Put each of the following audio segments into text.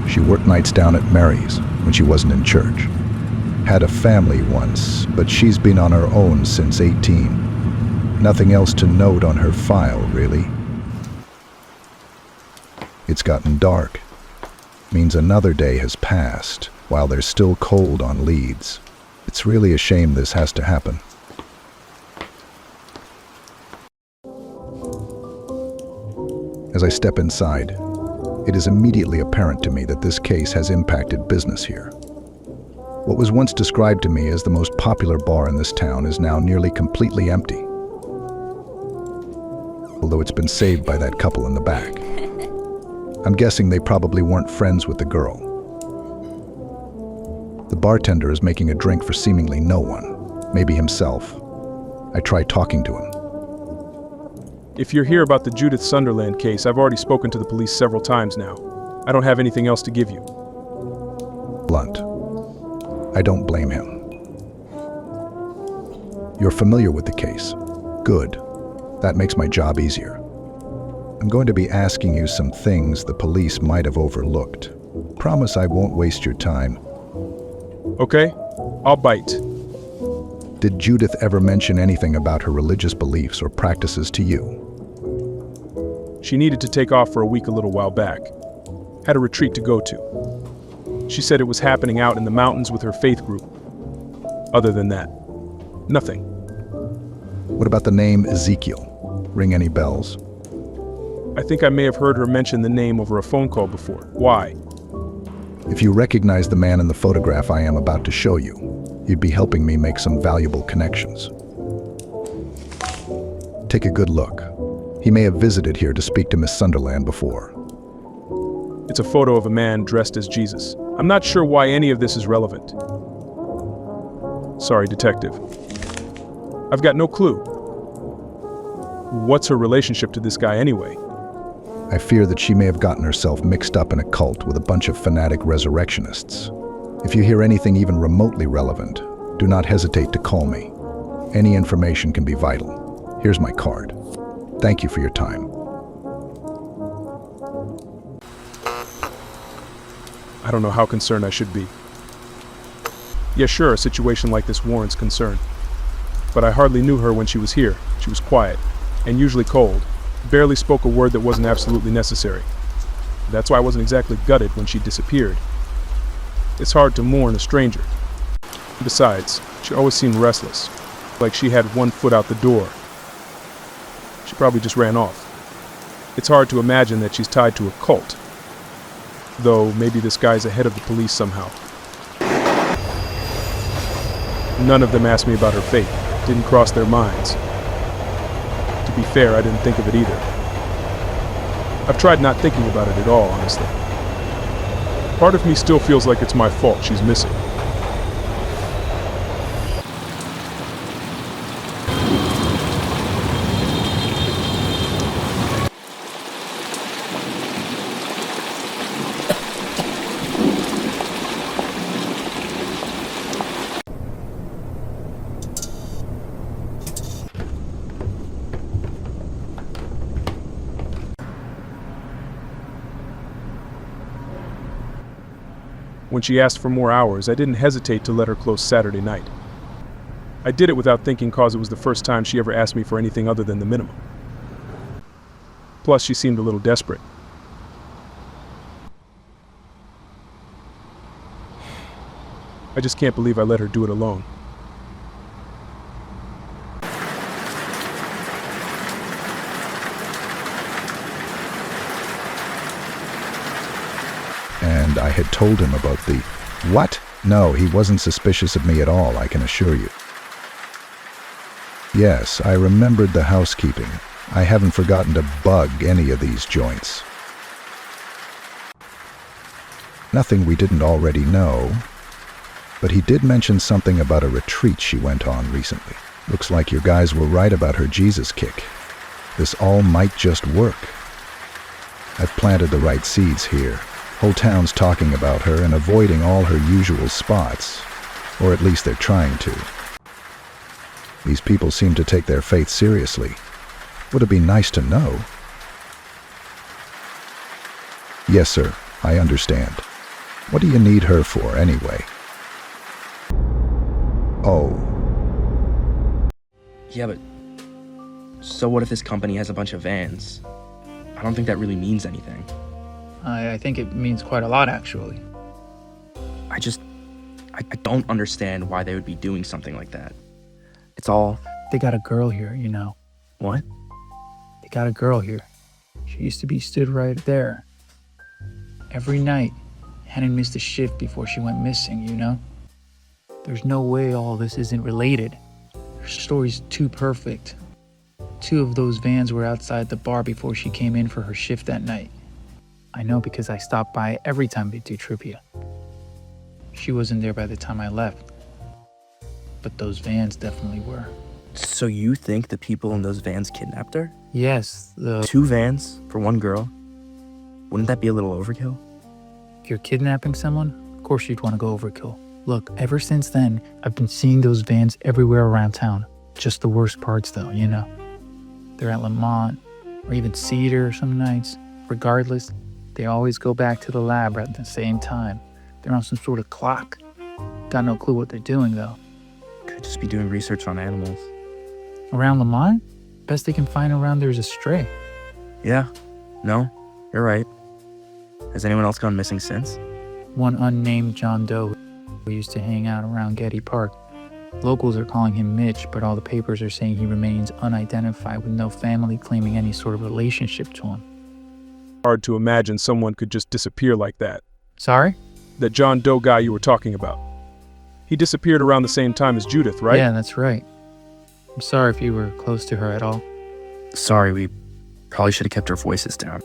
She worked nights down at Mary's when she wasn't in church. Had a family once, but she's been on her own since 18. Nothing else to note on her file, really. It's gotten dark. Means another day has passed, while there's still cold on leads. It's really a shame this has to happen. As I step inside, it is immediately apparent to me that this case has impacted business here. What was once described to me as the most popular bar in this town is now nearly completely empty. Although it's been saved by that couple in the back. I'm guessing they probably weren't friends with the girl. The bartender is making a drink for seemingly no one, maybe himself. I try talking to him. If you're here about the Judith Sunderland case, I've already spoken to the police several times now. I don't have anything else to give you. Blunt. I don't blame him. You're familiar with the case. Good. That makes my job easier. I'm going to be asking you some things the police might have overlooked. Promise I won't waste your time. Okay, I'll bite. Did Judith ever mention anything about her religious beliefs or practices to you? She needed to take off for a week a little while back. Had a retreat to go to. She said it was happening out in the mountains with her faith group. Other than that, nothing. What about the name Ezekiel? Ring any bells? I think I may have heard her mention the name over a phone call before. Why? If you recognize the man in the photograph I am about to show you, you'd be helping me make some valuable connections. Take a good look. He may have visited here to speak to Miss Sunderland before. It's a photo of a man dressed as Jesus. I'm not sure why any of this is relevant. Sorry, detective. I've got no clue. What's her relationship to this guy anyway? I fear that she may have gotten herself mixed up in a cult with a bunch of fanatic resurrectionists. If you hear anything even remotely relevant, do not hesitate to call me. Any information can be vital. Here's my card. Thank you for your time. I don't know how concerned I should be. Yeah, sure, a situation like this warrants concern. But I hardly knew her when she was here. She was quiet, and usually cold. Barely spoke a word that wasn't absolutely necessary. That's why I wasn't exactly gutted when she disappeared. It's hard to mourn a stranger. Besides, she always seemed restless, like she had one foot out the door. She probably just ran off. It's hard to imagine that she's tied to a cult. Though maybe this guy's ahead of the police somehow. None of them asked me about her fate. Didn't cross their minds. To be fair, I didn't think of it either. I've tried not thinking about it at all, honestly. Part of me still feels like it's my fault she's missing. When she asked for more hours, I didn't hesitate to let her close Saturday night. I did it without thinking cause it was the first time she ever asked me for anything other than the minimum. Plus, she seemed a little desperate. I just can't believe I let her do it alone. And I had told him about the... What? No, he wasn't suspicious of me at all, I can assure you. Yes, I remembered the housekeeping. I haven't forgotten to bug any of these joints. Nothing we didn't already know, but he did mention something about a retreat she went on recently. Looks like your guys were right about her Jesus kick. This all might just work. I've planted the right seeds here. Whole town's talking about her and avoiding all her usual spots. Or at least they're trying to. These people seem to take their faith seriously. Would it be nice to know? Yes, sir. I understand. What do you need her for, anyway? Oh, Yeah, but so what if this company has a bunch of vans? I don't think that really means anything. I think it means quite a lot, actually. I don't understand why they would be doing something like that. It's all... They got a girl here, you know. What? They got a girl here. She used to be stood right there. Every night, hadn't missed a shift before she went missing, you know? There's no way all this isn't related. Her story's too perfect. 2 of those vans were outside the bar before she came in for her shift that night. I know because I stopped by every time they do trivia. She wasn't there by the time I left. But those vans definitely were. So you think the people in those vans kidnapped her? Yes, 2 vans for one girl? Wouldn't that be a little overkill? If you're kidnapping someone, of course you'd want to go overkill. Look, ever since then, I've been seeing those vans everywhere around town. Just the worst parts though, you know. They're at Lamont, or even Cedar some nights. Regardless, they always go back to the lab at the same time. They're on some sort of clock. Got no clue what they're doing though. Could just be doing research on animals. Around Lamont? Best they can find around there is a stray. Yeah. No, you're right. Has anyone else gone missing since? One unnamed John Doe who used to hang out around Getty Park. Locals are calling him Mitch, but all the papers are saying he remains unidentified with no family claiming any sort of relationship to him. Hard to imagine someone could just disappear like that. Sorry? That John Doe guy you were talking about. He disappeared around the same time as Judith, right? Yeah, that's right. I'm sorry if you were close to her at all. Sorry, we probably should have kept our voices down.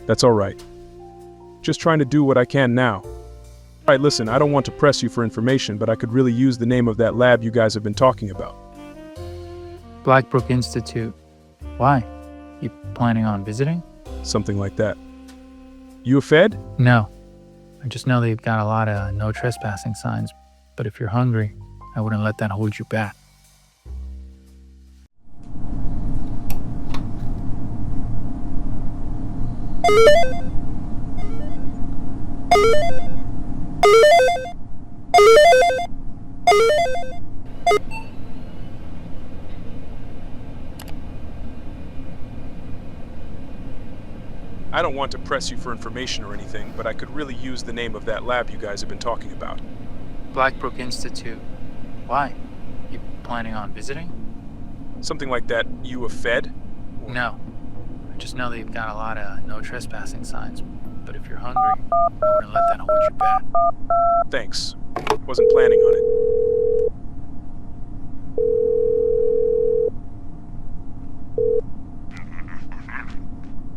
That's all right. Just trying to do what I can now. All right, listen, I don't want to press you for information, but I could really use the name of that lab you guys have been talking about. Blackbrook Institute. Why? You planning on visiting? Something like that. You a Fed? No. I just know they've got a lot of no trespassing signs, but if you're hungry, I wouldn't let that hold you back. I don't want to press you for information or anything, but I could really use the name of that lab you guys have been talking about. Blackbrook Institute. Why? You planning on visiting? Something like that. You a Fed? No. I just know they've got a lot of no trespassing signs, but if you're hungry, I wouldn't let that hold you back. Thanks. Wasn't planning on it.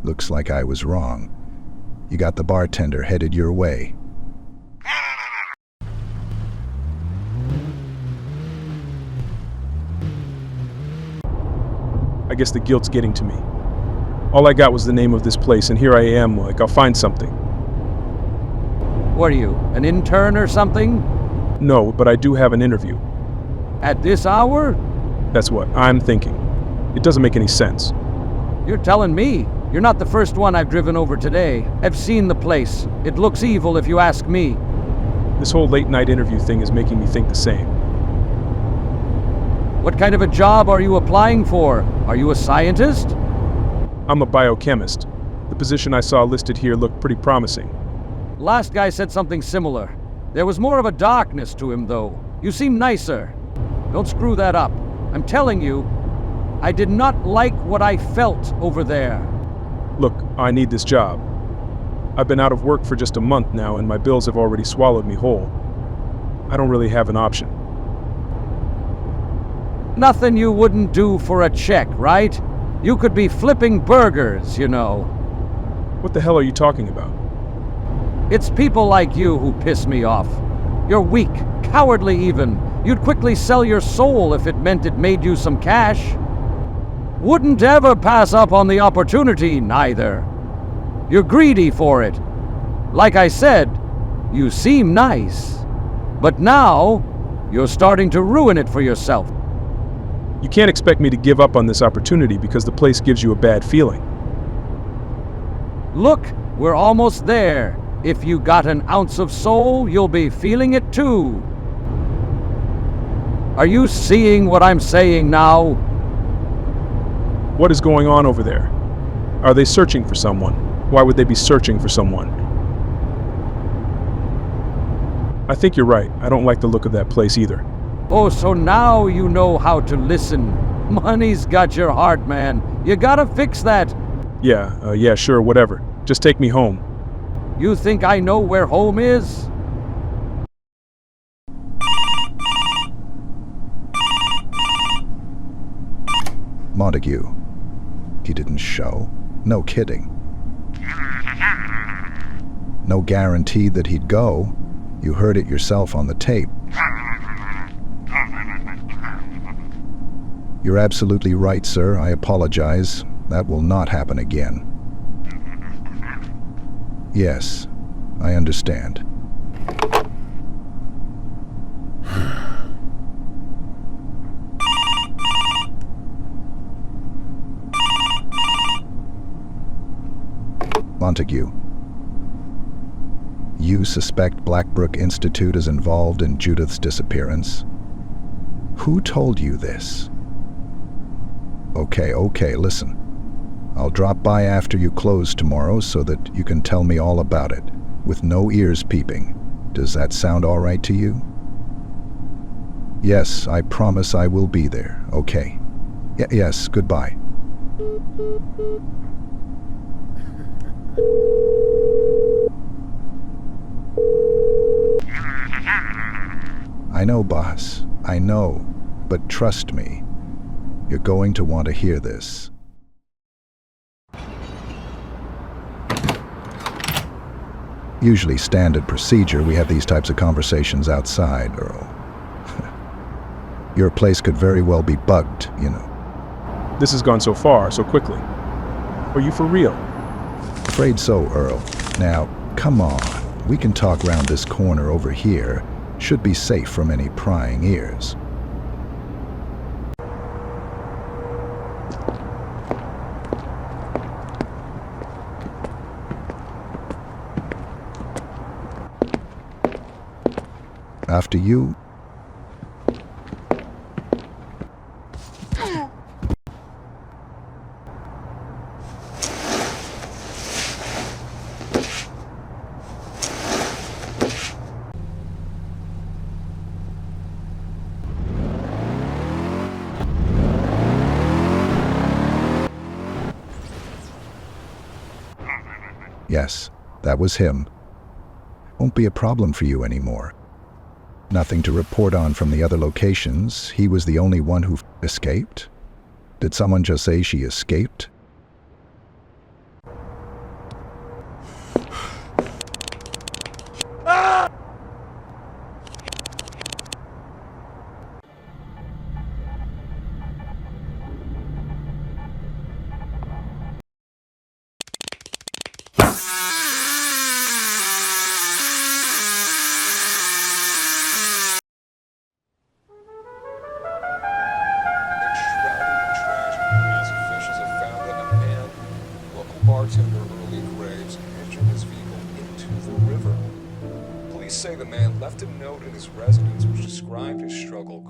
looks like I was wrong. You got the bartender headed your way. I guess the guilt's getting to me. All I got was the name of this place, and here I am, like I'll find something. What are you, an intern or something? No, but I do have an interview. At this hour? That's what I'm thinking. It doesn't make any sense. You're telling me. You're not the first one I've driven over today. I've seen the place. It looks evil if you ask me. This whole late-night interview thing is making me think the same. What kind of a job are you applying for? Are you a scientist? I'm a biochemist. The position I saw listed here looked pretty promising. Last guy said something similar. There was more of a darkness to him, though. You seem nicer. Don't screw that up. I'm telling you, I did not like what I felt over there. Look, I need this job. I've been out of work for just a month now, and my bills have already swallowed me whole. I don't really have an option. Nothing you wouldn't do for a check, right? You could be flipping burgers, you know. What the hell are you talking about? It's people like you who piss me off. You're weak, cowardly even. You'd quickly sell your soul if it meant it made you some cash. Wouldn't ever pass up on the opportunity, neither. You're greedy for it. Like I said, you seem nice. But now, you're starting to ruin it for yourself. You can't expect me to give up on this opportunity because the place gives you a bad feeling. Look, we're almost there. If you got an ounce of soul, you'll be feeling it too. Are you seeing what I'm saying now? What is going on over there? Are they searching for someone? Why would they be searching for someone? I think you're right. I don't like the look of that place either. Oh, so now you know how to listen. Money's got your heart, man. You gotta fix that. Yeah, sure, whatever. Just take me home. You think I know where home is? Montague. He didn't show. No kidding. No guarantee that he'd go. You heard it yourself on the tape. You're absolutely right, sir. I apologize. That will not happen again. Yes, I understand. Montague. You suspect Blackbrook Institute is involved in Judith's disappearance? Who told you this? Okay, listen. I'll drop by after you close tomorrow so that you can tell me all about it, with no ears peeping. Does that sound all right to you? Yes, I promise I will be there. Okay. Yes, goodbye. I know, boss. I know. But trust me, you're going to want to hear this. Usually standard procedure, we have these types of conversations outside, Earl. Your place could very well be bugged, you know. This has gone so far, so quickly. Are you for real? Afraid so, Earl. Now, come on. We can talk round this corner over here. Should be safe from any prying ears. After you. Yes, that was him. Won't be a problem for you anymore. Nothing to report on from the other locations. He was the only one who escaped? Did someone just say she escaped? Bartender Early Graves entered his vehicle into the river. Police say the man left a note in his residence which described his struggle